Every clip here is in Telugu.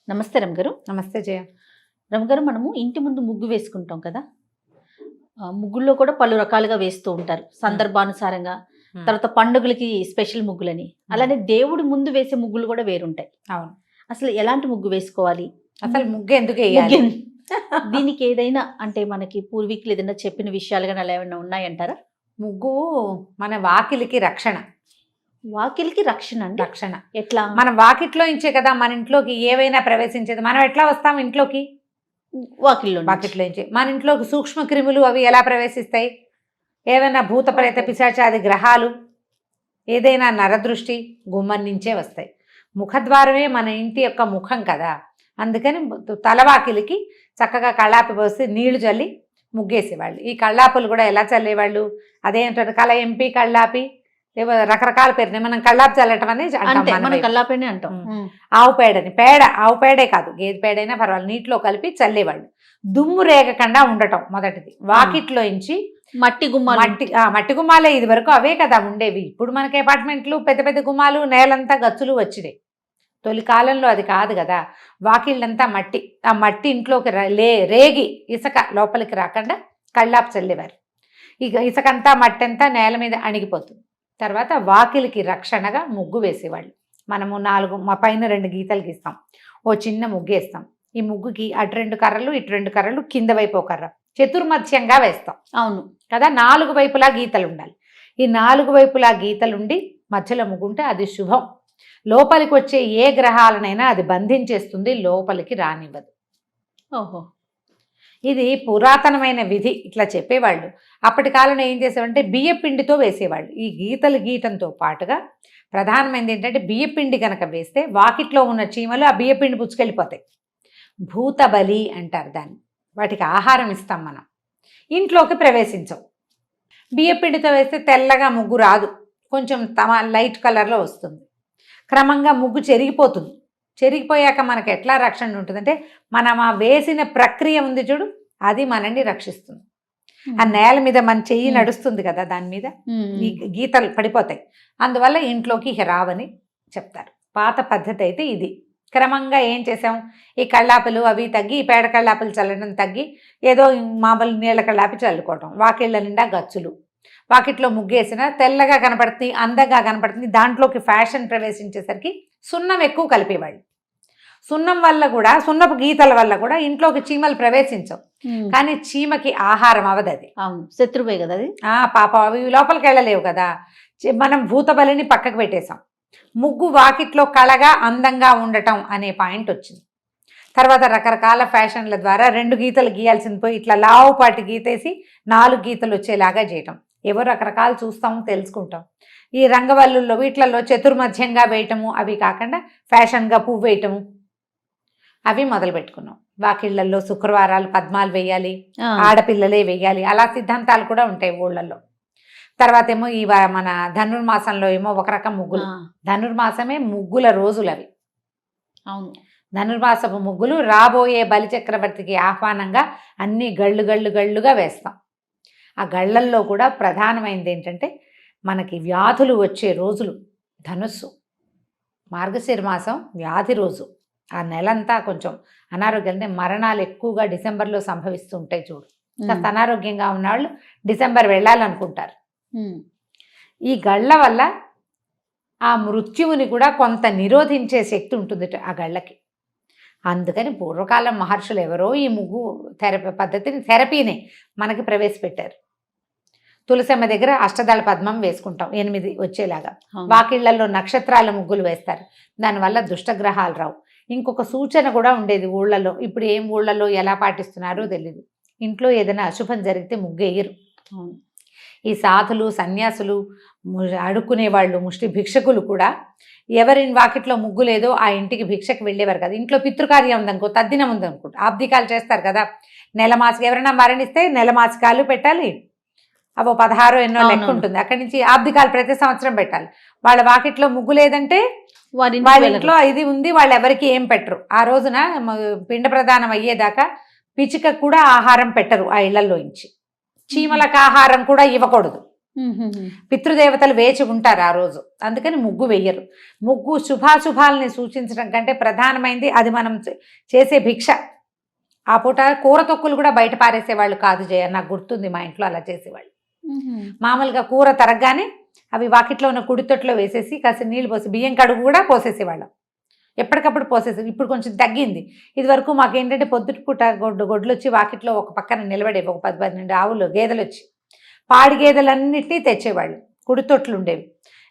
నమస్తే రమగారు. నమస్తే జయ. రమగారు, మనము ఇంటి ముందు ముగ్గు వేసుకుంటాం కదా, ముగ్గుల్లో కూడా పలు రకాలుగా వేస్తూ ఉంటారు సందర్భానుసారంగా. తర్వాత పండుగలకి స్పెషల్ ముగ్గులని, అలానే దేవుడి ముందు వేసే ముగ్గులు కూడా వేరుంటాయి. అవును. అసలు ఎలాంటి ముగ్గు వేసుకోవాలి, అసలు ముగ్గు ఎందుకు వేయాలి? దీనికి ఏదైనా అంటే మనకి పూర్వీకులు ఏదైనా చెప్పిన విషయాలు కానీ అలా ఏమైనా ఉన్నాయంటారా? ముగ్గు మన వాకిలికి రక్షణ. వాకిలికి రక్షణ అండి? రక్షణ ఎట్లా? మనం వాకిట్లో ఇంచే కదా మన ఇంట్లోకి ఏవైనా ప్రవేశించేది. మనం ఎట్లా వస్తాం ఇంట్లోకి? వాకిట్లో ఇంచే. మన ఇంట్లోకి సూక్ష్మ క్రిములు అవి ఎలా ప్రవేశిస్తాయి? ఏవైనా భూత ప్రేత పిశాచాది గ్రహాలు, ఏదైనా నరదృష్టి గుమ్మం నుంచే వస్తాయి. ముఖద్వారమే మన ఇంటి యొక్క ముఖం కదా. అందుకని తలవాకిలికి చక్కగా కళ్ళాపి పోసి నీళ్లు చల్లి ముగ్గేసేవాళ్ళు. ఈ కళ్ళాపులు కూడా ఎలా చల్లేవాళ్ళు? అదేంటారు, కళ ఎంపీ కళ్ళాపి, రకరకాల పేరుని మనం కళ్ళాపి చల్లటం అనేది కళ్ళాపేనే అంటాం. ఆవు పేడని, ఆవు పేడే కాదు, గేదె పేడైనా పర్వాలేదు, నీటిలో కలిపి చల్లేవాళ్ళు. దుమ్ము రేగకుండా ఉండటం మొదటిది. వాకిట్లో ఇంచి మట్టి గుమ్మాలు, మట్టి గుమ్మాలే ఇది వరకు అవే కదా ఉండేవి. ఇప్పుడు మనకి అపార్ట్మెంట్లు పెద్ద పెద్ద గుమ్మాలు, నేలంతా గచ్చులు వచ్చినాయి. తొలి కాలంలో అది కాదు కదా. వాకిళ్ళంతా మట్టి. ఆ మట్టి ఇంట్లోకి రేగి ఇసుక లోపలికి రాకుండా కళ్ళాపు చల్లేవారు. ఇక ఇసుకంతా మట్టి అంతా నేల మీద అణిగిపోతుంది. తర్వాత వాకిలికి రక్షణగా ముగ్గు వేసేవాళ్ళు. మనము 4 పైన 2 గీతలు గీస్తాం, ఓ చిన్న ముగ్గు వేస్తాం. ఈ ముగ్గుకి అటు 2 కర్రలు ఇటు 2 కర్రలు, కింద వైపు ఒక కర్ర, చతుర్మధ్యంగా వేస్తాం. అవును కదా. 4 వైపులా గీతలు ఉండాలి. ఈ 4 వైపులా గీతలుండి మధ్యలో ముగ్గుంటే అది శుభం. లోపలికి వచ్చే ఏ గ్రహాలనైనా అది బంధించేస్తుంది, లోపలికి రానివ్వదు. ఓహో, ఇది పురాతనమైన విధి. ఇట్లా చెప్పేవాళ్ళు. అప్పటి కాలంలో ఏం చేసేవాళ్ళంటే బియ్యపిండితో వేసేవాళ్ళు. ఈ గీతలు గీయటంతో పాటుగా ప్రధానమైనది ఏంటంటే బియ్యపిండి కనుక వేస్తే వాకిట్లో ఉన్న చీమలు ఆ బియ్యపిండి పుచ్చుకెళ్ళిపోతాయి. భూతబలి అంటారు దాన్ని. వాటికి ఆహారం ఇస్తాం మనం, ఇంట్లోకి ప్రవేశించవు. బియ్యపిండితో వేస్తే తెల్లగా ముగ్గు రాదు, కొంచెం లైట్ కలర్లో వస్తుంది. క్రమంగా ముగ్గు చెరిగిపోతుంది. చెరిగిపోయాక మనకు ఎట్లా రక్షణ ఉంటుందంటే, మనం ఆ వేసిన ప్రక్రియ ఉంది చూడు, అది మనల్ని రక్షిస్తుంది. ఆ నేల మీద మన చెయ్యి నడుస్తుంది కదా, దాని మీద ఈ గీతలు పడిపోతాయి. అందువల్ల ఇంట్లోకి రావని చెప్తారు. పాత పద్ధతి అయితే ఇది. క్రమంగా ఏం చేసాం, ఈ కళ్ళాపులు అవి తగ్గి, ఈ పేడ కళ్ళాపులు చల్లడం తగ్గి, ఏదో మామూలు నీళ్ళ కళ్ళాపి చల్లుకోవటం. వాకిళ్ళ నిండా గచ్చులు, వాకిట్లో ముగ్గేసిన తెల్లగా కనపడుతుంది, అందంగా కనపడుతుంది. దాంట్లోకి ఫ్యాషన్ ప్రవేశించేసరికి సున్నం ఎక్కువ కలిపేవాళ్ళు. సున్నం వల్ల కూడా, సున్నపు గీతల వల్ల కూడా ఇంట్లోకి చీమలు ప్రవేశించవు. కానీ చీమకి ఆహారం అవదు అది. అవును, శత్రువే కదా అది. పాప అవి లోపలికి వెళ్ళలేవు కదా. మనం భూతబలిని పక్కకు పెట్టేశాం. ముగ్గు వాకిట్లో కళగా అందంగా ఉండటం అనే పాయింట్ వచ్చింది. తర్వాత రకరకాల ఫ్యాషన్ల ద్వారా 2 గీతలు గీయాల్సింది పోయి ఇట్లా లావుపాటి గీతేసి 4 గీతలు వచ్చేలాగా చేయటం. ఏవో రకరకాలు చూస్తాము, తెలుసుకుంటాం. ఈ రంగవల్లుల్లో వీటిలలో చతుర్మధ్యంగా వేయటము, అవి కాకుండా ఫ్యాషన్గా పువ్వు వేయటము, అవి మొదలు పెట్టుకున్నాం. వాకిళ్లలో శుక్రవారాలు పద్మాలు వేయాలి, ఆడపిల్లలే వేయాలి, అలా సిద్ధాంతాలు కూడా ఉంటాయి ఊళ్ళల్లో. తర్వాత ఏమో ఈ మన ధనుర్మాసంలో ఏమో ఒక రకం ముగ్గులు. ధనుర్మాసమే ముగ్గుల రోజులు అవి. అవును, ధనుర్మాసపు ముగ్గులు రాబోయే బలిచక్రవర్తికి ఆహ్వానంగా అన్ని గళ్ళుగా వేస్తాం. ఆ గళ్ళల్లో కూడా ప్రధానమైనది ఏంటంటే, మనకి వ్యాధులు వచ్చే రోజులు ధనుస్సు. మార్గశిర మాసం వ్యాధి రోజు. ఆ నెలంతా కొంచెం అనారోగ్యాలు, మరణాలు ఎక్కువగా డిసెంబర్లో సంభవిస్తూ ఉంటాయి చూడు. కాస్త అనారోగ్యంగా ఉన్నవాళ్ళు డిసెంబర్ వెళ్ళాలనుకుంటారు. ఈ గళ్ళ వల్ల ఆ మృత్యువుని కూడా కొంత నిరోధించే శక్తి ఉంటుంది ఆ గళ్ళకి. అందుకని పూర్వకాలం మహర్షులు ఎవరో ఈ ముగ్గు పద్ధతిని, థెరపీనే మనకి ప్రవేశపెట్టారు. తులసమ్మ దగ్గర అష్టదళ పద్మం వేసుకుంటాం 8 వచ్చేలాగా. వాకిళ్లలో నక్షత్రాల ముగ్గులు వేస్తారు. దానివల్ల దుష్టగ్రహాలు రావు. ఇంకొక సూచన కూడా ఉండేది ఊళ్ళల్లో. ఇప్పుడు ఏం ఊళ్ళల్లో ఎలా పాటిస్తున్నారో తెలీదు. ఇంట్లో ఏదైనా అశుభం జరిగితే ముగ్గు వేయరు. ఈ సాధులు, సన్యాసులు, అడుక్కునేవాళ్ళు, ముష్టి భిక్షకులు కూడా ఎవరి వాకిట్లో ముగ్గు లేదో ఆ ఇంటికి భిక్షకు వెళ్ళేవారు కదా. ఇంట్లో పితృకార్యం ఉందనుకో, తద్దినం ఉందనుకో, ఆబ్దికాలు చేస్తారు కదా. నెలమాసిక ఎవరైనా మరణిస్తే నెలమాసికాలు పెట్టాలి. అవో 16 ఎన్నో లెక్క ఉంటుంది. అక్కడి నుంచి ఆబ్దికాలు ప్రతి సంవత్సరం పెట్టాలి. వాళ్ళ వాకిట్లో ముగ్గు లేదంటే వాళ్ళ ఇంట్లో ఇది ఉంది, వాళ్ళు ఎవరికి ఏం పెట్టరు. ఆ రోజున పిండ ప్రదానం అయ్యేదాకా పిచ్చిక కూడా ఆహారం పెట్టరు ఆ ఇళ్లలో నుంచి. చీమలకు ఆహారం కూడా ఇవ్వకూడదు. పితృదేవతలు వేచి ఉంటారు ఆ రోజు, అందుకని ముగ్గు వెయ్యరు. ముగ్గు శుభాశుభాలని సూచించడం కంటే ప్రధానమైంది అది మనం చేసే భిక్ష. ఆ పూట కూర తొక్కులు కూడా బయట పారేసేవాళ్ళు కాదు జయ, నాకు గుర్తుంది మా ఇంట్లో అలా చేసేవాళ్ళు. మామూలుగా కూర తరగగానే అవి వాకిట్లో ఉన్న కుడితొట్లో వేసేసి కాస్త నీళ్ళు పోసి బియ్యం కడుగు కూడా పోసేసేవాళ్ళం, ఎప్పటికప్పుడు పోసేసి. ఇప్పుడు కొంచెం తగ్గింది. ఇది వరకు మాకేంటంటే పొద్దుటిపూట గొడ్లు వచ్చి వాకిట్లో ఒక పక్కన నిలబడేవి, ఒక 10-12 ఆవులు గేదెలు వచ్చి పాడి గేదెలన్నింటినీ తెచ్చేవాళ్ళు, కుడితొట్లు ఉండేవి.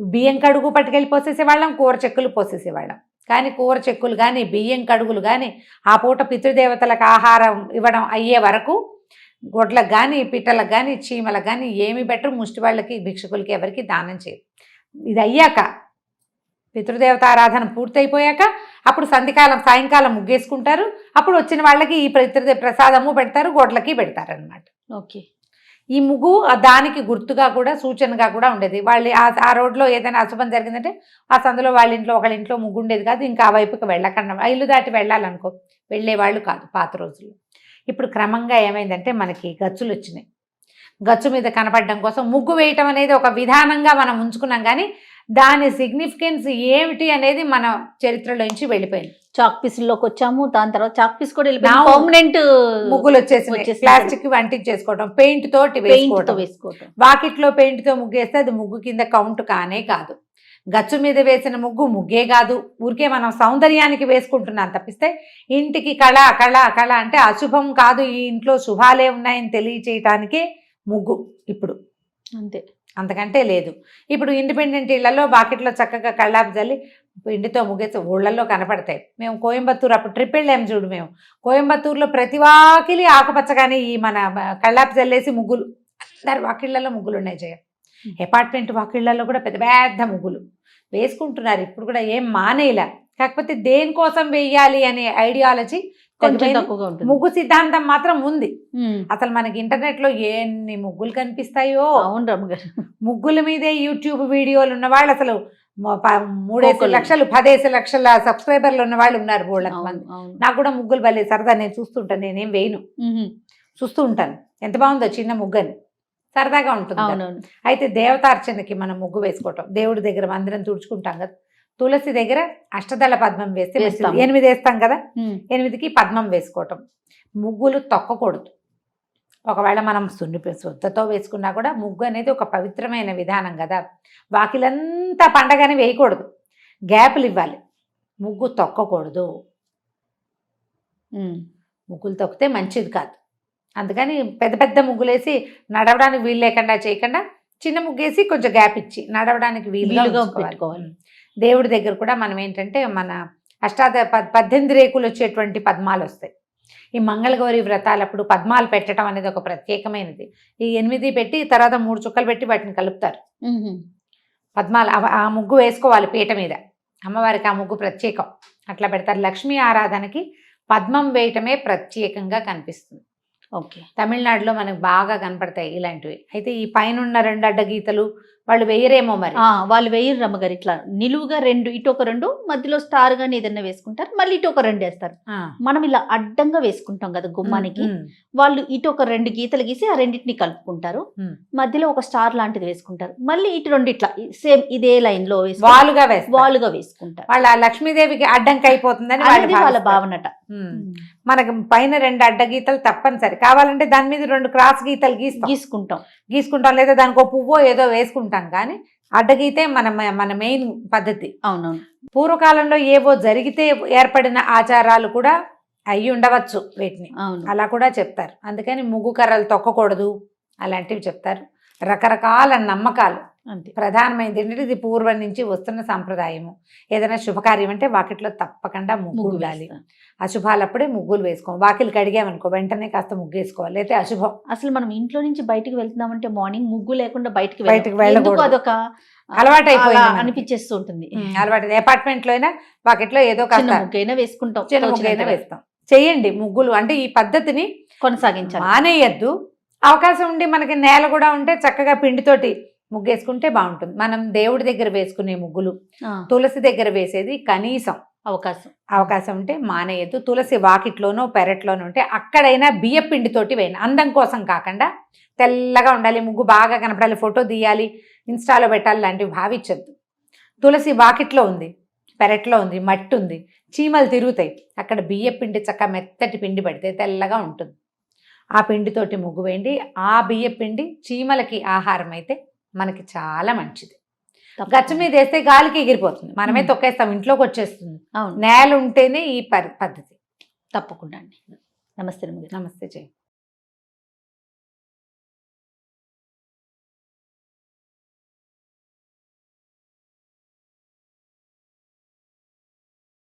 బియ్యం కడుగు పట్టుకెళ్ళి పోసేసేవాళ్ళం, కూర చెక్కులు పోసేసేవాళ్ళం. కానీ కూర చెక్కులు కానీ బియ్యం కడుగులు కానీ ఆ పూట పితృదేవతలకు ఆహారం ఇవ్వడం అయ్యే వరకు గొడ్లకు కానీ పిట్టలకు కానీ చీమలకు కానీ ఏమి బెటర్, ముష్టి వాళ్ళకి భిక్షకులకి ఎవరికి దానం చేయరు. ఇది అయ్యాక పితృదేవత ఆరాధన పూర్తయిపోయాక అప్పుడు సాయంకాలం ముగ్గేసుకుంటారు. అప్పుడు వచ్చిన వాళ్ళకి ఈ ప్రసాదము పెడతారు, గొడ్లకి పెడతారు అనమాట. ఓకే. ఈ ముగ్గు దానికి గుర్తుగా కూడా సూచనగా కూడా ఉండేది. వాళ్ళు ఆ రోడ్లో ఏదైనా అశుభం జరిగిందంటే ఆ సందులో వాళ్ళ ఇంట్లో ఒకళ్ళ ఇంట్లో ముగ్గు ఉండేది కాదు, ఇంకా ఆ వైపుకి వెళ్ళకుండా ఆ ఇల్లు దాటి వెళ్ళాలనుకో వెళ్ళేవాళ్ళు కాదు పాత రోజుల్లో. ఇప్పుడు క్రమంగా ఏమైందంటే మనకి గచ్చులు వచ్చినాయి. గచ్చు మీద కనపడడం కోసం ముగ్గు వేయటం అనేది ఒక విధానంగా మనం ఉంచుకున్నాం, కానీ దాని సిగ్నిఫికెన్స్ ఏమిటి అనేది మన చరిత్రలోంచి వెళ్ళిపోయింది. చాక్ పీసుల్లోకి వచ్చాము, దాని తర్వాత చాక్ పీస్ కూడా పర్మనెంట్ ముగ్గులు వచ్చేసి ప్లాస్టిక్ అంటించేసుకోవడం, పెయింట్ తోటి వేసుకోవడం. వాకిట్లో పెయింట్ తో ముగ్గేస్తే అది ముగ్గు కింద కౌంట్ కానే కాదు. గచ్చు మీద వేసిన ముగ్గే కాదు, ఊరికే మనం సౌందర్యానికి వేసుకుంటున్నాం తప్పిస్తే ఇంటికి కళ కళ కళ అంటే అశుభం కాదు, ఈ ఇంట్లో శుభాలే ఉన్నాయని తెలియచేయటానికే ముగ్గు ఇప్పుడు, అంతే, అంతకంటే లేదు. ఇప్పుడు ఇండిపెండెంట్ ఇళ్లలో వాకిట్లో చక్కగా కళ్ళాపు జల్లి ఇంటితో ముగ్గేసి ఊళ్ళల్లో కనపడతాయి. మేము కోయంబత్తూరు అప్పుడు ట్రిప్ వెళ్ళాము చూడు, మేము కోయంబత్తూరులో ప్రతి వాకిలి ఆకుపచ్చగానే ఈ మన కళ్ళాపు జల్లేసి ముగ్గులు, అందరు వాకిళ్లలో ముగ్గులు ఉన్నాయి జయ. అపార్ట్మెంట్ వాకిళ్లలో కూడా పెద్ద పెద్ద ముగ్గులు వేసుకుంటున్నారు ఇప్పుడు కూడా, ఏం మానేలా. కాకపోతే దేనికోసం వేయాలి అనే ఐడియాలజీ ముగ్గు సిద్ధాంతం మాత్రం ఉంది. అసలు మనకి ఇంటర్నెట్ లో ఎన్ని ముగ్గులు కనిపిస్తాయో. అవును రమ్మగారు, ముగ్గుల మీదే యూట్యూబ్ వీడియోలు ఉన్న వాళ్ళు అసలు 3 లక్షలు 10 లక్షల సబ్స్క్రైబర్లు ఉన్న వాళ్ళు ఉన్నారు బోళ్ళ మంది. నాకు కూడా ముగ్గులు భలే సరదా, నేను చూస్తుంటాను, నేనేం వేయను, చూస్తూ ఉంటాను ఎంత బాగుందో చిన్న ముగ్గని, సరదాగా ఉంటుంది. అయితే దేవతార్చనకి మనం ముగ్గు వేసుకోవటం, దేవుడి దగ్గర మందిరం తుడుచుకుంటాం కదా, తులసి దగ్గర అష్టదళ పద్మం వేస్తే 8 వేస్తాం కదా, 8కి పద్మం వేసుకోవటం. ముగ్గులు తొక్కకూడదు. ఒకవేళ మనం శ్రద్ధతో వేసుకున్నా కూడా ముగ్గు అనేది ఒక పవిత్రమైన విధానం కదా. వాకిలంతా పండగని వేయకూడదు, గ్యాపులు ఇవ్వాలి. ముగ్గు తొక్కకూడదు, ముగ్గులు తొక్కితే మంచిది కాదు. అందుకని పెద్ద పెద్ద ముగ్గులేసి నడవడానికి వీలు లేకుండా చేయకుండా చిన్న ముగ్గేసి కొంచెం గ్యాప్ ఇచ్చి నడవడానికి వీలుగా పెట్టుకోవాలి. దేవుడి దగ్గర కూడా మనం ఏంటంటే మన 18 రేకులు వచ్చేటువంటి పద్మాలు వస్తాయి. ఈ మంగళగౌరి వ్రతాలప్పుడు పద్మాలు పెట్టడం అనేది ఒక ప్రత్యేకమైనది. ఈ 8 పెట్టి తర్వాత 3 చుక్కలు పెట్టి వాటిని కలుపుతారు. పద్మాలు ఆ ముగ్గు వేసుకోవాలి పీట మీద, అమ్మవారికి ఆ ముగ్గు ప్రత్యేకం, అట్లా పెడతారు. లక్ష్మీ ఆరాధనకి పద్మం వేయటమే ప్రత్యేకంగా కనిపిస్తుంది. ఓకే. తమిళనాడులో మనకు బాగా కనపడతాయి ఇలాంటివి. అయితే ఈ పైన 2 అడ్డగీతలు వాళ్ళు వేయరేమో మరి. వాళ్ళు వేయరు రమ్మగారు, ఇట్లా నిలువుగా 2 ఇటు ఒక 2 మధ్యలో స్టార్ గానీ ఏదైనా వేసుకుంటారు, మళ్ళీ ఇటు ఒక 2 వేస్తారు. మనం ఇలా అడ్డంగా వేసుకుంటాం కదా గుమ్మానికి, వాళ్ళు ఇటు ఒక 2 గీతలు గీసి ఆ రెండింటిని కలుపుకుంటారు, మధ్యలో ఒక స్టార్ లాంటిది వేసుకుంటారు, మళ్ళీ ఇటు 2 ఇట్లా సేమ్ ఇదే లైన్ లో వాలుగా వేసుకుంటారు. వాళ్ళ లక్ష్మీదేవికి అడ్డంకి అయిపోతుందని వాళ్ళ భావనట. మనకు పైన 2 అడ్డగీతలు తప్పనిసరి, కావాలంటే దాని మీద 2 క్రాస్ గీతలు గీసుకుంటాం, లేదా దానికి ఒక పువ్వో ఏదో వేసుకుంటాం. కానీ అడ్డగీతే మన మెయిన్ పద్ధతి. అవునవును. పూర్వకాలంలో ఏవో జరిగితే ఏర్పడిన ఆచారాలు కూడా అయ్యి ఉండవచ్చు వీటిని, అలా కూడా చెప్తారు. అందుకని ముగ్గు కర్రలు తొక్కకూడదు అలాంటివి చెప్తారు. రకరకాల నమ్మకాలు. ప్రధానమైనది ఏంటంటే ఇది పూర్వం నుంచి వస్తున్న సాంప్రదాయము. ఏదైనా శుభకార్యం అంటే వాకిట్లో తప్పకుండా ముగ్గు ఉండాలి. అశుభాలప్పుడే ముగ్గులు వేసుకోవాలి. వాకిలికి అడిగామనుకో వెంటనే కాస్త ముగ్గు వేసుకోవాలి, అయితే అశుభం. అసలు మనం ఇంట్లో నుంచి బయటికి వెళ్తున్నామంటే మార్నింగ్ ముగ్గు లేకుండా బయటికి వెళ్ళకూడదు, అదొక అలవాటు అయిపోయింది, అనిపించేస్తూ ఉంటుంది. అలవాటు. అపార్ట్మెంట్ లో అయినా వాకిట్లో ఏదో కాస్త ముగ్గైనా వేసుకుంటాం, చిన్న ముగ్గైనా వేస్తాం. చెయ్యండి ముగ్గులు, అంటే ఈ పద్ధతిని కొనసాగించాలి, మానేయద్దు. అవకాశం ఉండి మనకి నేల కూడా ఉంటే చక్కగా పిండితోటి ముగ్గేసుకుంటే బాగుంటుంది. మనం దేవుడి దగ్గర వేసుకునే ముగ్గులు, తులసి దగ్గర వేసేది కనీసం అవకాశం ఉంటే మానేయద్దు. తులసి వాకిట్లోనో పెరట్లోనో ఉంటే అక్కడైనా బియ్య పిండితోటి వేయండి. అందం కోసం కాకుండా తెల్లగా ఉండాలి, ముగ్గు బాగా కనపడాలి, ఫోటో తీయాలి, ఇన్స్టాలో పెట్టాలి లాంటివి భావించద్దు. తులసి వాకిట్లో ఉంది, పెరట్లో ఉంది, మట్టి ఉంది, చీమలు తిరుగుతాయి, అక్కడ బియ్య పిండి చక్క మెత్తటి పిండి పెడితే తెల్లగా ఉంటుంది. ఆ పిండితోటి ముగ్గు వేయండి. ఆ బియ్య పిండి చీమలకి ఆహారం అయితే మనకి చాలా మంచిది. గచ్చు మీద వేస్తే గాలికి ఎగిరిపోతుంది, మనమే తొక్కేస్తాం, ఇంట్లోకి వచ్చేస్తుంది. నేల ఉంటేనే ఈ పద్ధతి. తప్పకుండా అండి. నమస్తే. నమస్తే జయ.